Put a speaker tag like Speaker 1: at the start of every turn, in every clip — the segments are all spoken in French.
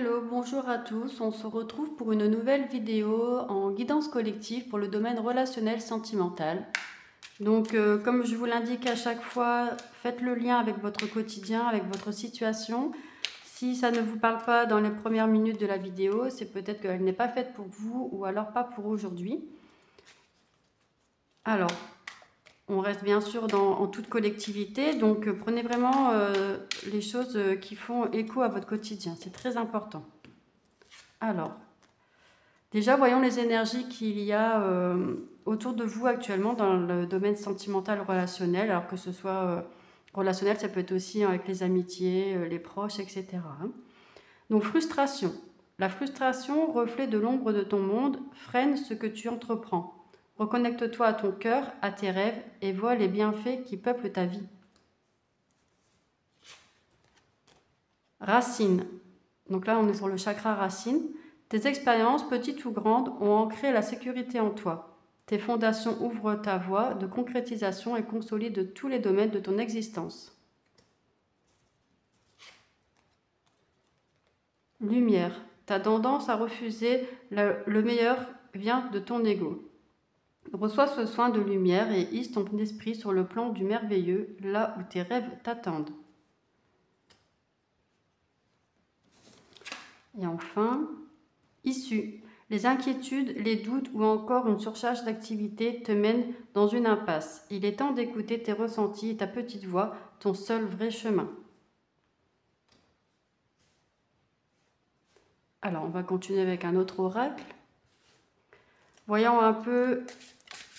Speaker 1: Hello, bonjour à tous. On se retrouve pour une nouvelle vidéo en guidance collective pour le domaine relationnel sentimental. Donc, comme je vous l'indique à chaque fois, faites le lien avec votre quotidien, avec votre situation. Si ça ne vous parle pas dans les premières minutes de la vidéo, c'est peut-être qu'elle n'est pas faite pour vous ou alors pas pour aujourd'hui. Alors, on reste bien sûr en toute collectivité, donc prenez vraiment les choses qui font écho à votre quotidien. C'est très important. Alors, déjà, voyons les énergies qu'il y a autour de vous actuellement dans le domaine sentimental relationnel, alors que ce soit relationnel, ça peut être aussi avec les amitiés, les proches, etc. Donc, frustration. La frustration, reflet de l'ombre de ton monde, freine ce que tu entreprends. Reconnecte-toi à ton cœur, à tes rêves et vois les bienfaits qui peuplent ta vie. Racine. Donc là, on est sur le chakra racine. Tes expériences, petites ou grandes, ont ancré la sécurité en toi. Tes fondations ouvrent ta voie de concrétisation et consolident tous les domaines de ton existence. Lumière. Ta tendance à refuser le meilleur vient de ton ego. Reçois ce soin de lumière et hisse ton esprit sur le plan du merveilleux, là où tes rêves t'attendent. Et enfin, issue. Les inquiétudes, les doutes ou encore une surcharge d'activité te mènent dans une impasse. Il est temps d'écouter tes ressentis et ta petite voix, ton seul vrai chemin. Alors, on va continuer avec un autre oracle. Voyons un peu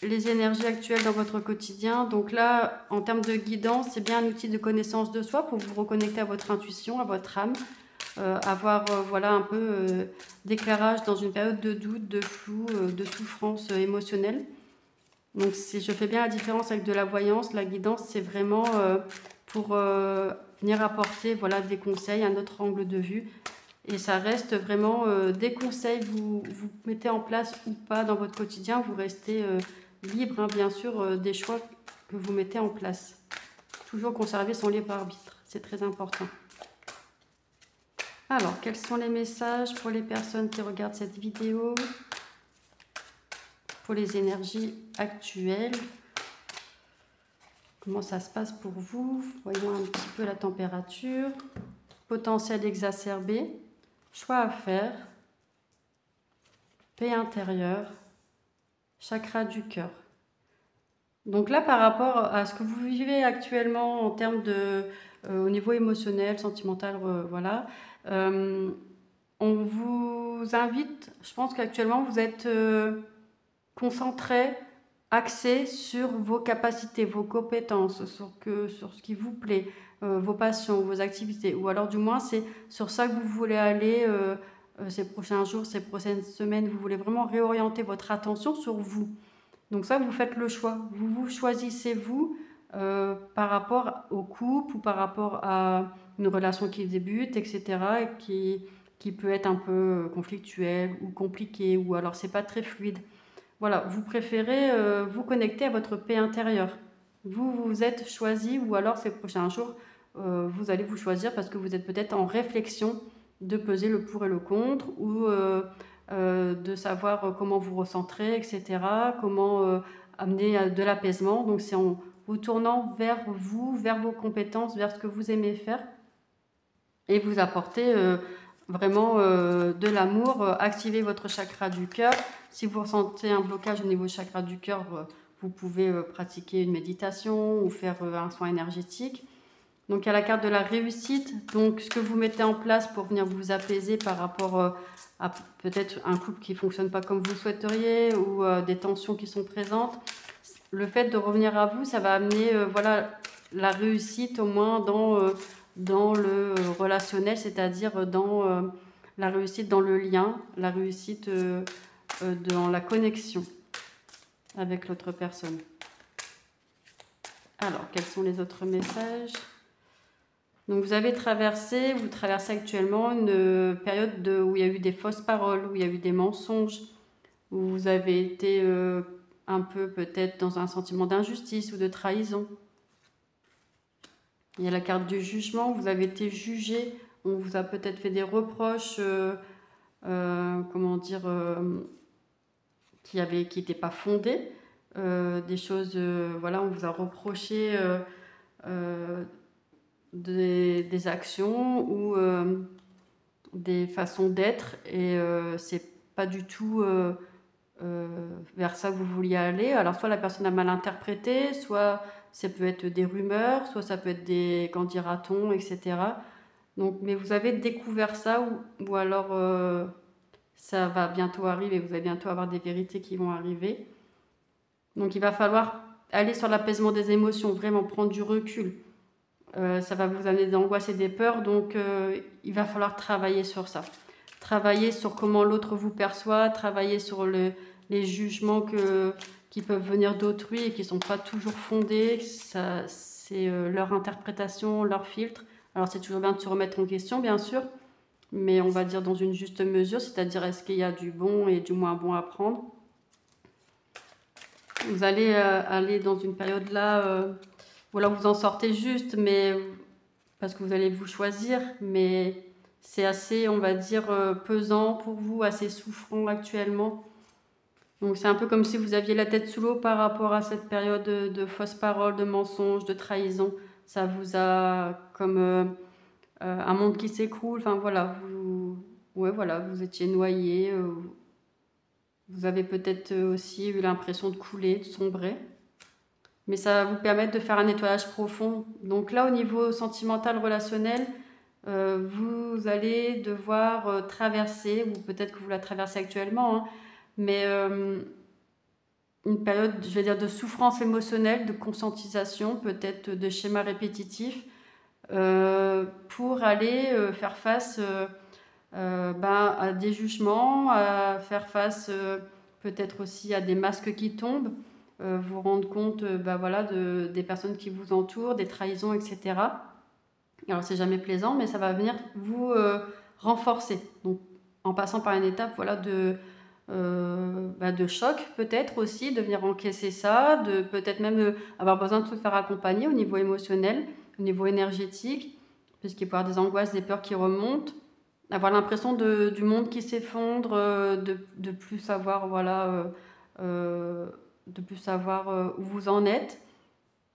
Speaker 1: les énergies actuelles dans votre quotidien. Donc là, en termes de guidance, c'est bien un outil de connaissance de soi pour vous reconnecter à votre intuition, à votre âme. Avoir voilà, un peu d'éclairage dans une période de doute, de flou, de souffrance émotionnelle. Donc je fais bien la différence avec de la voyance. La guidance, c'est vraiment pour venir apporter voilà, des conseils, un autre angle de vue. Et ça reste vraiment des conseils, vous mettez en place ou pas dans votre quotidien. Vous restez libre, hein, bien sûr, des choix que vous mettez en place. Toujours conserver son libre arbitre, c'est très important. Alors, quels sont les messages pour les personnes qui regardent cette vidéo? Pour les énergies actuelles, comment ça se passe pour vous? Voyons un petit peu la température. Potentiel exacerbé, choix à faire, paix intérieure, chakra du cœur. Donc là, par rapport à ce que vous vivez actuellement en termes de, au niveau émotionnel, sentimental, voilà, on vous invite, je pense qu'actuellement vous êtes concentré, axé sur vos capacités, vos compétences, sur ce qui vous plaît, vos passions, vos activités, ou alors du moins c'est sur ça que vous voulez aller ces prochains jours, ces prochaines semaines, vous voulez vraiment réorienter votre attention sur vous. Donc ça, vous faites le choix. Vous choisissez vous par rapport au couple ou par rapport à une relation qui débute, etc. et qui peut être un peu conflictuelle ou compliquée ou alors c'est pas très fluide. Voilà, vous préférez vous connecter à votre paix intérieure. Vous vous êtes choisi ou alors ces prochains jours, vous allez vous choisir parce que vous êtes peut-être en réflexion de peser le pour et le contre ou de savoir comment vous recentrer, etc. Comment amener de l'apaisement. Donc c'est en vous tournant vers vous, vers vos compétences, vers ce que vous aimez faire et vous apporter vraiment de l'amour, activer votre chakra du cœur. Si vous ressentez un blocage au niveau du chakra du cœur, vous pouvez pratiquer une méditation ou faire un soin énergétique. Donc il y a la carte de la réussite, donc ce que vous mettez en place pour venir vous apaiser par rapport à peut-être un couple qui ne fonctionne pas comme vous souhaiteriez ou des tensions qui sont présentes. Le fait de revenir à vous, ça va amener voilà, la réussite au moins dans le relationnel, c'est-à-dire dans la réussite dans le lien, la réussite dans la connexion avec l'autre personne. Alors, quels sont les autres messages ? Donc vous traversez actuellement une période où il y a eu des fausses paroles, où il y a eu des mensonges, où vous avez été un peu peut-être dans un sentiment d'injustice ou de trahison. Il y a la carte du jugement, vous avez été jugé on vous a peut-être fait des reproches, comment dire, qui n'étaient pas fondées, des choses, voilà, on vous a reproché des actions ou des façons d'être et c'est pas du tout vers ça que vous vouliez aller. Alors soit la personne a mal interprété, soit ça peut être des rumeurs, soit ça peut être des qu'en dira-t-on, etc. Donc, mais vous avez découvert ça ou alors ça va bientôt arriver, vous allez bientôt avoir des vérités qui vont arriver. Donc il va falloir aller sur l'apaisement des émotions, vraiment prendre du recul. Ça va vous amener des angoisses et des peurs, donc il va falloir travailler sur ça. Travailler sur comment l'autre vous perçoit, travailler sur les jugements qui peuvent venir d'autrui et qui ne sont pas toujours fondés. C'est leur interprétation, leur filtre. Alors c'est toujours bien de se remettre en question, bien sûr, mais on va dire dans une juste mesure, c'est-à-dire est-ce qu'il y a du bon et du moins bon à prendre. Vous allez aller dans une période là, voilà, vous en sortez juste, mais parce que vous allez vous choisir, mais c'est assez, on va dire, pesant pour vous, assez souffrant actuellement. Donc c'est un peu comme si vous aviez la tête sous l'eau par rapport à cette période de fausses paroles, de mensonges, de trahison. Ça vous a comme un monde qui s'écroule. Enfin voilà, ouais, voilà, vous étiez noyé. Vous avez peut-être aussi eu l'impression de couler, de sombrer. Mais ça va vous permettre de faire un nettoyage profond. Donc là, au niveau sentimental, relationnel, vous allez devoir traverser, ou peut-être que vous la traversez actuellement, hein, mais une période, je vais dire, de souffrance émotionnelle, de conscientisation, peut-être de schémas répétitifs, pour aller faire face à des jugements, à faire face peut-être aussi à des masques qui tombent, vous rendre compte voilà, des personnes qui vous entourent, des trahisons, etc. Alors c'est jamais plaisant, mais ça va venir vous renforcer. Donc en passant par une étape voilà, de choc peut-être aussi, de venir encaisser ça, de peut-être même avoir besoin de se faire accompagner au niveau émotionnel, au niveau énergétique, puisqu'il peut y avoir des angoisses, des peurs qui remontent, avoir l'impression du monde qui s'effondre, de plus savoir voilà, de plus savoir où vous en êtes.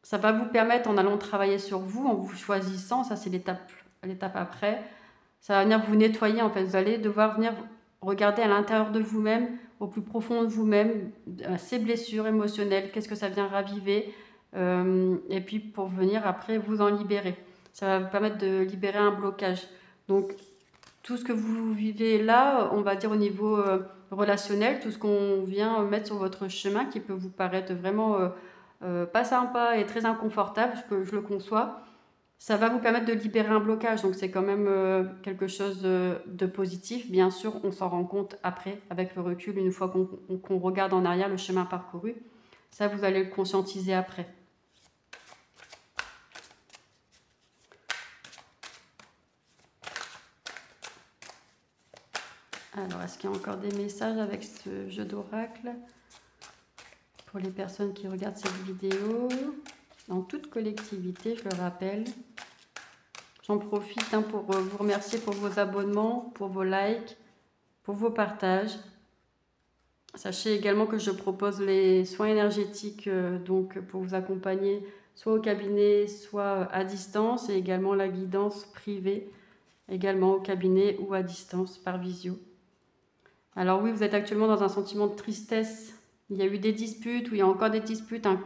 Speaker 1: Ça va vous permettre, en allant travailler sur vous, en vous choisissant, ça c'est l'étape après, ça va venir vous nettoyer en fait. Vous allez devoir venir regarder à l'intérieur de vous-même, au plus profond de vous-même, ces blessures émotionnelles, qu'est-ce que ça vient raviver, et puis pour venir après vous en libérer. Ça va vous permettre de libérer un blocage. Donc tout ce que vous vivez là, on va dire au niveau relationnel, tout ce qu'on vient mettre sur votre chemin qui peut vous paraître vraiment pas sympa et très inconfortable, je le conçois, ça va vous permettre de libérer un blocage. Donc c'est quand même quelque chose de positif. Bien sûr, on s'en rend compte après, avec le recul, une fois qu'on regarde en arrière le chemin parcouru. Ça, vous allez le conscientiser après. Alors, est-ce qu'il y a encore des messages avec ce jeu d'oracle pour les personnes qui regardent cette vidéo? En toute collectivité, je le rappelle. J'en profite pour vous remercier pour vos abonnements, pour vos likes, pour vos partages. Sachez également que je propose les soins énergétiques donc pour vous accompagner soit au cabinet, soit à distance, et également la guidance privée, également au cabinet ou à distance par visio. Alors oui, vous êtes actuellement dans un sentiment de tristesse. Il y a eu des disputes, ou il y a encore des disputes, un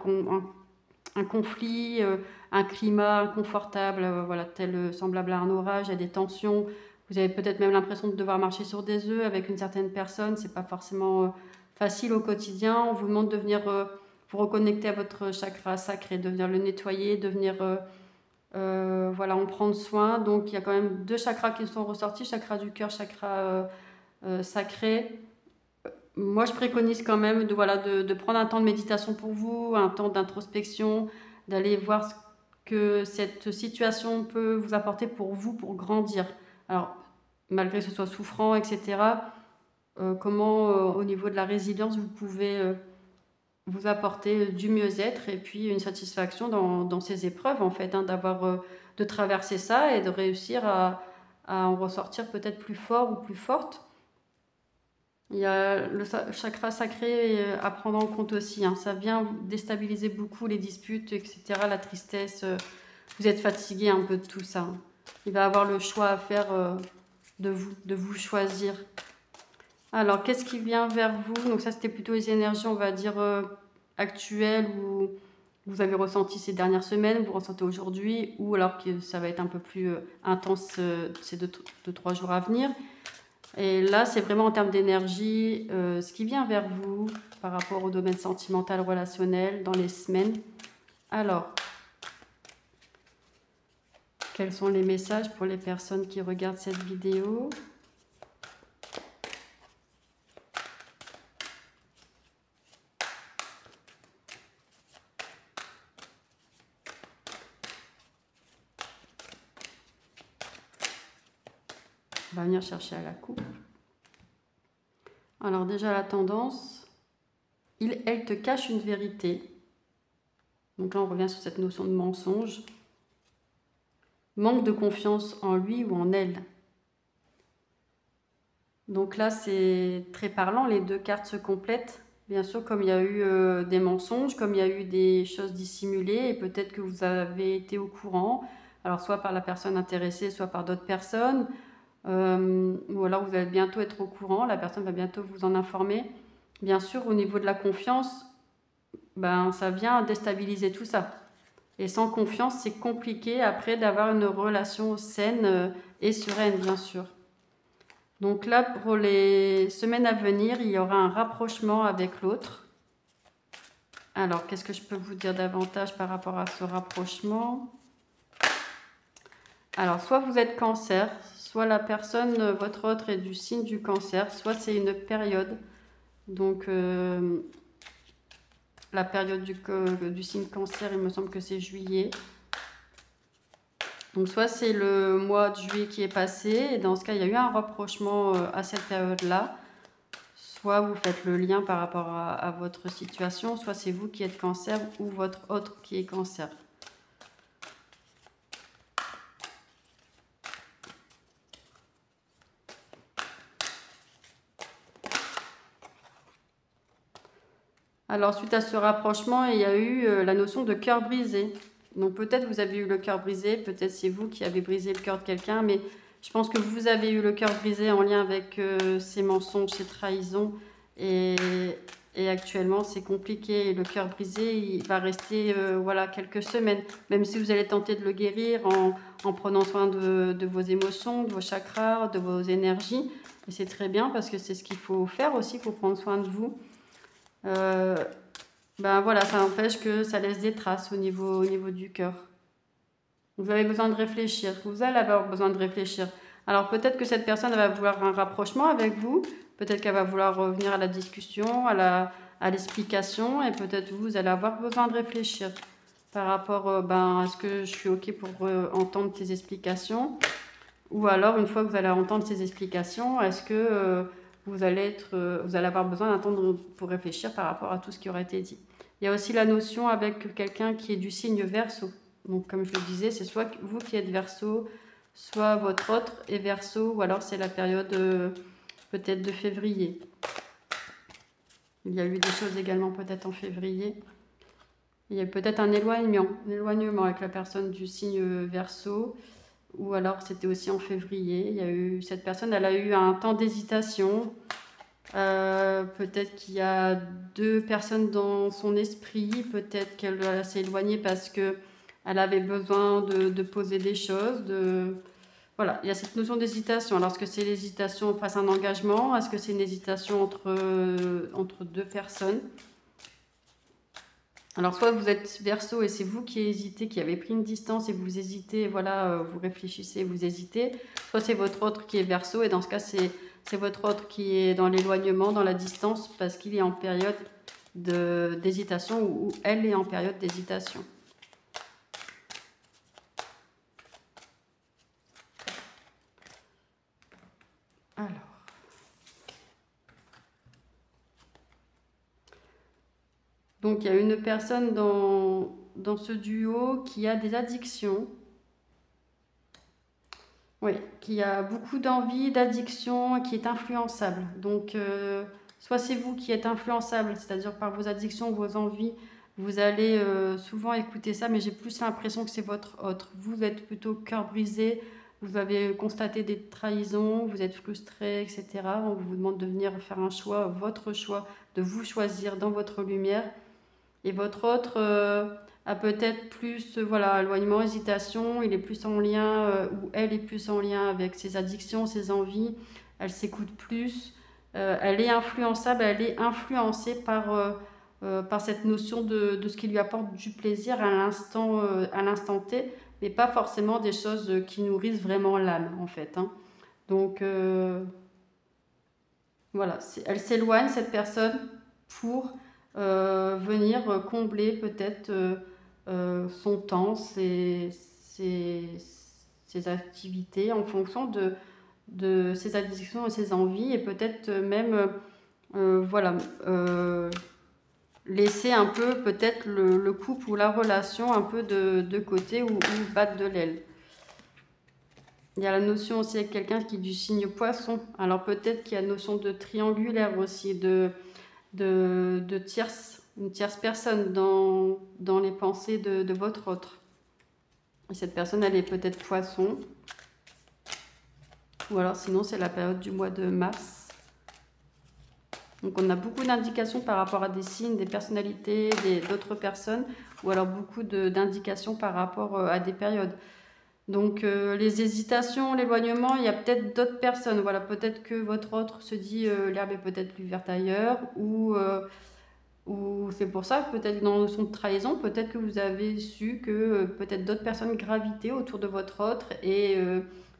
Speaker 1: conflit, un climat inconfortable, voilà, semblable à un orage, il y a des tensions. Vous avez peut-être même l'impression de devoir marcher sur des œufs avec une certaine personne. C'est pas forcément facile au quotidien. On vous demande de venir vous reconnecter à votre chakra sacré, de venir le nettoyer, de venir voilà, en prendre soin. Donc il y a quand même 2 chakras qui sont ressortis, chakra du cœur, chakra sacré. Moi, je préconise quand même de prendre un temps de méditation pour vous, un temps d'introspection, d'aller voir ce que cette situation peut vous apporter pour vous, pour grandir. Alors, malgré que ce soit souffrant, etc., comment, au niveau de la résilience, vous pouvez vous apporter du mieux-être et puis une satisfaction dans ces épreuves, en fait, hein, de traverser ça et de réussir à à en ressortir peut-être plus fort ou plus forte. Il y a le chakra sacré à prendre en compte aussi, hein. Ça vient déstabiliser beaucoup les disputes, etc., la tristesse. Vous êtes fatigué un peu de tout ça, hein. Il va avoir le choix à faire de vous choisir. Alors, qu'est-ce qui vient vers vous? Donc ça, c'était plutôt les énergies, on va dire, actuelles, ou vous avez ressenti ces dernières semaines, vous ressentez aujourd'hui, ou alors que ça va être un peu plus intense ces 2-3 jours à venir. Et là, c'est vraiment en termes d'énergie, ce qui vient vers vous par rapport au domaine sentimental, relationnel, dans les semaines. Alors, quels sont les messages pour les personnes qui regardent cette vidéo? On va venir chercher à la coupe. Alors déjà, la tendance, elle te cache une vérité. Donc là, on revient sur cette notion de mensonge. Manque de confiance en lui ou en elle. Donc là, c'est très parlant, les deux cartes se complètent. Bien sûr, comme il y a eu des mensonges, comme il y a eu des choses dissimulées, et peut-être que vous avez été au courant, alors soit par la personne intéressée, soit par d'autres personnes, ou alors vous allez bientôt être au courant, la personne va bientôt vous en informer. Bien sûr, au niveau de la confiance, ben, ça vient déstabiliser tout ça. Et sans confiance, c'est compliqué après d'avoir une relation saine et sereine, bien sûr. Donc là, pour les semaines à venir, il y aura un rapprochement avec l'autre. Alors, qu'est-ce que je peux vous dire davantage par rapport à ce rapprochement? Alors, soit vous êtes Cancer, soit la personne, votre autre, est du signe du Cancer, soit c'est une période. Donc, la période du signe Cancer, il me semble que c'est juillet. Donc, soit c'est le mois de juillet qui est passé, et dans ce cas, il y a eu un rapprochement à cette période-là. Soit vous faites le lien par rapport à votre situation, soit c'est vous qui êtes Cancer ou votre autre qui est Cancer. Alors, suite à ce rapprochement, il y a eu la notion de cœur brisé. Donc, peut-être vous avez eu le cœur brisé, peut-être c'est vous qui avez brisé le cœur de quelqu'un, mais je pense que vous avez eu le cœur brisé en lien avec ces mensonges, ces trahisons. Et actuellement, c'est compliqué. Le cœur brisé, il va rester voilà, quelques semaines. Même si vous allez tenter de le guérir en prenant soin de vos émotions, de vos chakras, de vos énergies. Et c'est très bien parce que c'est ce qu'il faut faire aussi, il faut prendre soin de vous. Ben voilà, ça empêche que ça laisse des traces au niveau du cœur. Vous avez besoin de réfléchir. Vous allez avoir besoin de réfléchir. Alors peut-être que cette personne va vouloir un rapprochement avec vous. Peut-être qu'elle va vouloir revenir à la discussion, à l'explication. Et peut-être vous allez avoir besoin de réfléchir par rapport ben, est-ce que je suis OK pour entendre tes explications? Ou alors, une fois que vous allez entendre ces explications, est-ce que vous allez avoir besoin d'attendre pour réfléchir par rapport à tout ce qui aurait été dit? Il y a aussi la notion avec quelqu'un qui est du signe Verseau. Donc, comme je le disais, c'est soit vous qui êtes Verseau, soit votre autre est Verseau, ou alors c'est la période peut-être de février. Il y a eu des choses également peut-être en février. Il y a peut-être un éloignement avec la personne du signe Verseau. Ou alors c'était aussi en février. Il y a eu cette personne, elle a eu un temps d'hésitation. Peut-être qu'il y a deux personnes dans son esprit. Peut-être qu'elle s'est éloignée parce que elle avait besoin de poser des choses. Voilà, il y a cette notion d'hésitation. Alors, est-ce que c'est l'hésitation face à un engagement? Est-ce que c'est une hésitation entre deux personnes? Alors, soit vous êtes Verseau et c'est vous qui hésitez, qui avez pris une distance et vous hésitez, voilà, vous réfléchissez, vous hésitez. Soit c'est votre autre qui est Verseau et dans ce cas, c'est votre autre qui est dans l'éloignement, dans la distance, parce qu'il est en période d'hésitation ou elle est en période d'hésitation. Alors. Donc, il y a une personne dans ce duo qui a des addictions. Oui, qui a beaucoup d'envie, d'addiction, qui est influençable. Donc, soit c'est vous qui êtes influençable, c'est-à-dire par vos addictions, vos envies, vous allez souvent écouter ça, mais j'ai plus l'impression que c'est votre autre. Vous êtes plutôt cœur brisé, vous avez constaté des trahisons, vous êtes frustré, etc. On vous demande de venir faire un choix, votre choix, de vous choisir dans votre lumière. Et votre autre a peut-être plus, voilà, éloignement, hésitation, il est plus en lien, ou elle est plus en lien avec ses addictions, ses envies, elle s'écoute plus, elle est influençable, elle est influencée par cette notion de ce qui lui apporte du plaisir à l'instant T, mais pas forcément des choses qui nourrissent vraiment l'âme, en fait. Hein. Donc, voilà, elle s'éloigne, cette personne, pour venir combler peut-être son temps, ses activités en fonction de ses addictions et ses envies, et peut-être même voilà, laisser un peu peut-être le couple ou la relation un peu de côté ou battre de l'aile. Il y a la notion aussi avec quelqu'un qui est du signe poisson. Alors peut-être qu'il y a la notion de triangulaire aussi, de tierce, une tierce personne dans les pensées de votre autre. Et cette personne, elle est peut-être poisson. Ou alors sinon, c'est la période du mois de mars. Donc on a beaucoup d'indications par rapport à des signes, des personnalités, d'autres personnes. Ou alors beaucoup d'indications par rapport à des périodes. Donc les hésitations, l'éloignement, il y a peut-être d'autres personnes. Voilà, peut-être que votre autre se dit l'herbe est peut-être plus verte ailleurs, ou c'est pour ça que peut-être dans la notion de trahison, peut-être que vous avez su que peut-être d'autres personnes gravitaient autour de votre autre et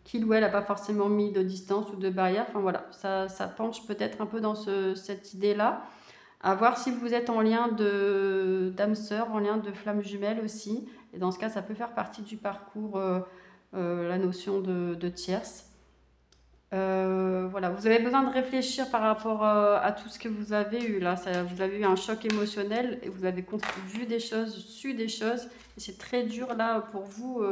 Speaker 1: qu'il ou elle n'a pas forcément mis de distance ou de barrière. Enfin voilà, ça penche peut-être un peu dans cette idée-là. À voir si vous êtes en lien d'âme sœur, en lien de flamme jumelle aussi. Et dans ce cas, ça peut faire partie du parcours, la notion de tierce. Voilà, vous avez besoin de réfléchir par rapport à tout ce que vous avez eu là. Vous avez eu un choc émotionnel et vous avez vu des choses, su des choses. Et c'est très dur là pour vous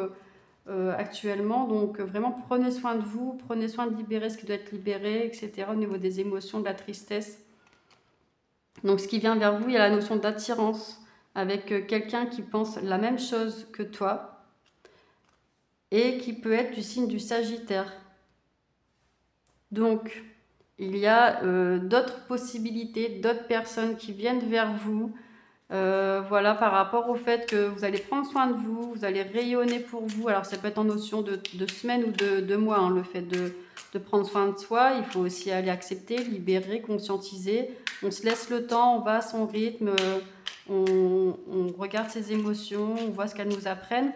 Speaker 1: actuellement. Donc vraiment, prenez soin de vous, prenez soin de libérer ce qui doit être libéré, etc. Au niveau des émotions, de la tristesse. Donc ce qui vient vers vous, il y a la notion d'attirance avec quelqu'un qui pense la même chose que toi et qui peut être du signe du Sagittaire. Donc, il y a d'autres possibilités, d'autres personnes qui viennent vers vous. Voilà, par rapport au fait que vous allez prendre soin de vous, vous allez rayonner pour vous. Alors, ça peut être en notion de semaine ou de mois, hein, le fait de prendre soin de soi. Il faut aussi aller accepter, libérer, conscientiser. On se laisse le temps, on va à son rythme, on regarde ses émotions, on voit ce qu'elles nous apprennent.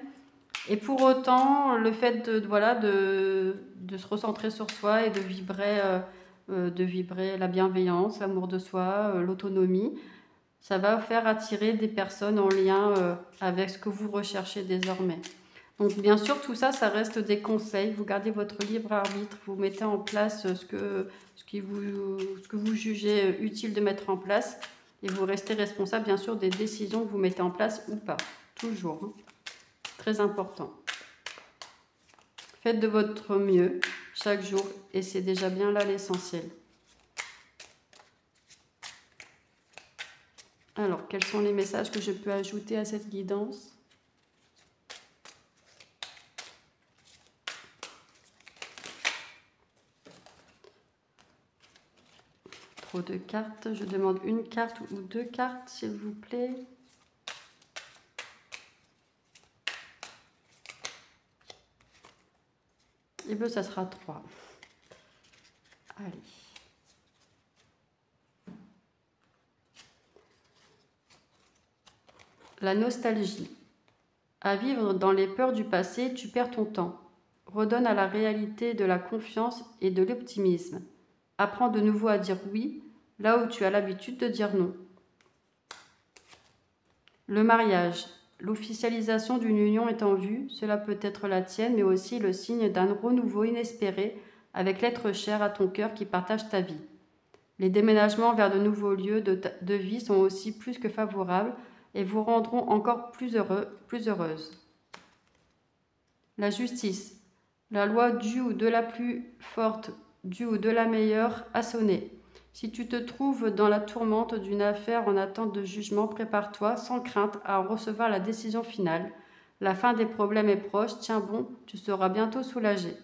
Speaker 1: Et pour autant, le fait de se recentrer sur soi et de vibrer la bienveillance, l'amour de soi, l'autonomie, ça va faire attirer des personnes en lien avec ce que vous recherchez désormais. Donc bien sûr, tout ça, ça reste des conseils. Vous gardez votre libre arbitre, vous mettez en place ce que vous jugez utile de mettre en place et vous restez responsable, bien sûr, des décisions que vous mettez en place ou pas. Toujours. Hein. Très important. Faites de votre mieux chaque jour et c'est déjà bien là l'essentiel. Alors, quels sont les messages que je peux ajouter à cette guidance ? Trop de cartes. Je demande une carte ou deux cartes, s'il vous plaît. Et bien, ça sera 3. Allez. La nostalgie. À vivre dans les peurs du passé, tu perds ton temps. Redonne à la réalité de la confiance et de l'optimisme. Apprends de nouveau à dire oui, là où tu as l'habitude de dire non. Le mariage. L'officialisation d'une union est en vue, cela peut être la tienne, mais aussi le signe d'un renouveau inespéré avec l'être cher à ton cœur qui partage ta vie. Les déménagements vers de nouveaux lieux de vie sont aussi plus que favorables et vous rendront encore plus heureuse. La justice. La loi du ou de la plus forte, du ou de la meilleure a sonné. Si tu te trouves dans la tourmente d'une affaire en attente de jugement, prépare-toi sans crainte à en recevoir la décision finale. La fin des problèmes est proche, tiens bon, tu seras bientôt soulagé.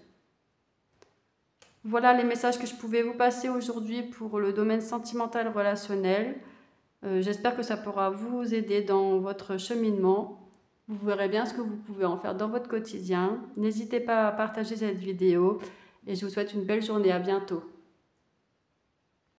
Speaker 1: Voilà les messages que je pouvais vous passer aujourd'hui pour le domaine sentimental relationnel. J'espère que ça pourra vous aider dans votre cheminement. Vous verrez bien ce que vous pouvez en faire dans votre quotidien. N'hésitez pas à partager cette vidéo et je vous souhaite une belle journée. À bientôt.